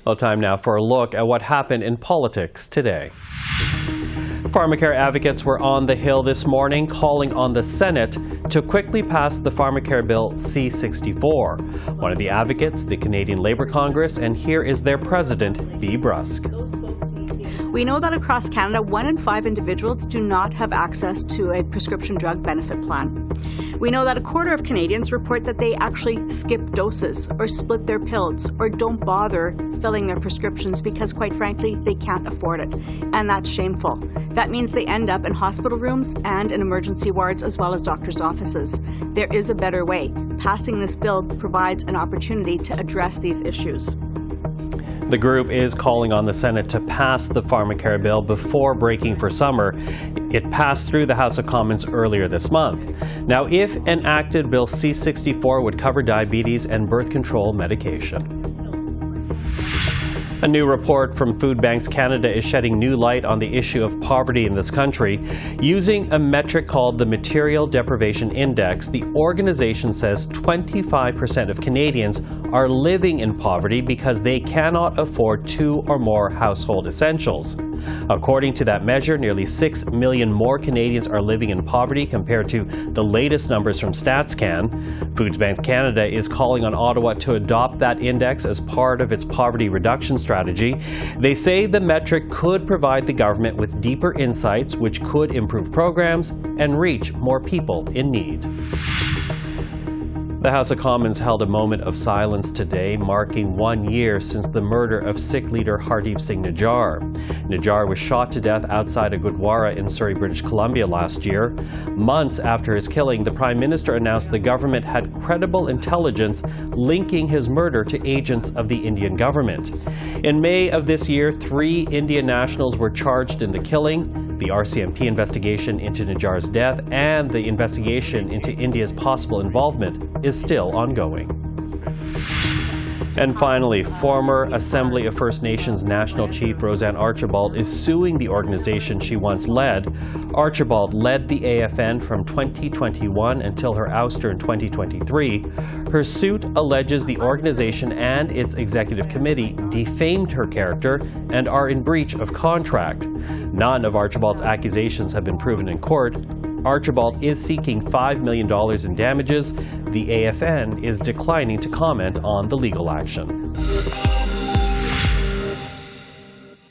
Well, time now for a look at what happened in politics today. Pharmacare advocates were on the Hill this morning calling on the Senate to quickly pass the Pharmacare Bill C-64. One of the advocates, the Canadian Labour Congress, and here is their president, Bea Brusk. We know that across Canada, 1 in 5 individuals do not have access to a prescription drug benefit plan. We know that a quarter of Canadians report that they actually skip doses or split their pills or don't bother filling their prescriptions because, quite frankly, they can't afford it. And that's shameful. That means they end up in hospital rooms and in emergency wards as well as doctors' offices. There is a better way. Passing this bill provides an opportunity to address these issues. The group is calling on the Senate to pass the Pharmacare bill before breaking for summer. It passed through the House of Commons earlier this month. Now, if enacted, Bill C-64 would cover diabetes and birth control medication. A new report from Food Banks Canada is shedding new light on the issue of poverty in this country. Using a metric called the Material Deprivation Index, the organization says 25% of Canadians are living in poverty because they cannot afford 2 or more household essentials. According to that measure, nearly 6 million more Canadians are living in poverty compared to the latest numbers from StatsCan. Food Banks Canada is calling on Ottawa to adopt that index as part of its poverty reduction strategy. They say the metric could provide the government with deeper insights which could improve programs and reach more people in need. The House of Commons held a moment of silence today, marking 1 year since the murder of Sikh leader Hardeep Singh Nijjar. Nijjar was shot to death outside a Gurdwara in Surrey, British Columbia last year. Months after his killing, the Prime Minister announced the government had credible intelligence linking his murder to agents of the Indian government. In May of this year, 3 Indian nationals were charged in the killing. The RCMP investigation into Nijjar's death and the investigation into India's possible involvement is still ongoing. And finally, former Assembly of First Nations National Chief Roseanne Archibald is suing the organization she once led. Archibald led the AFN from 2021 until her ouster in 2023. Her suit alleges the organization and its executive committee defamed her character and are in breach of contract. None of Archibald's accusations have been proven in court. Archibald is seeking $5 million in damages. The AFN is declining to comment on the legal action.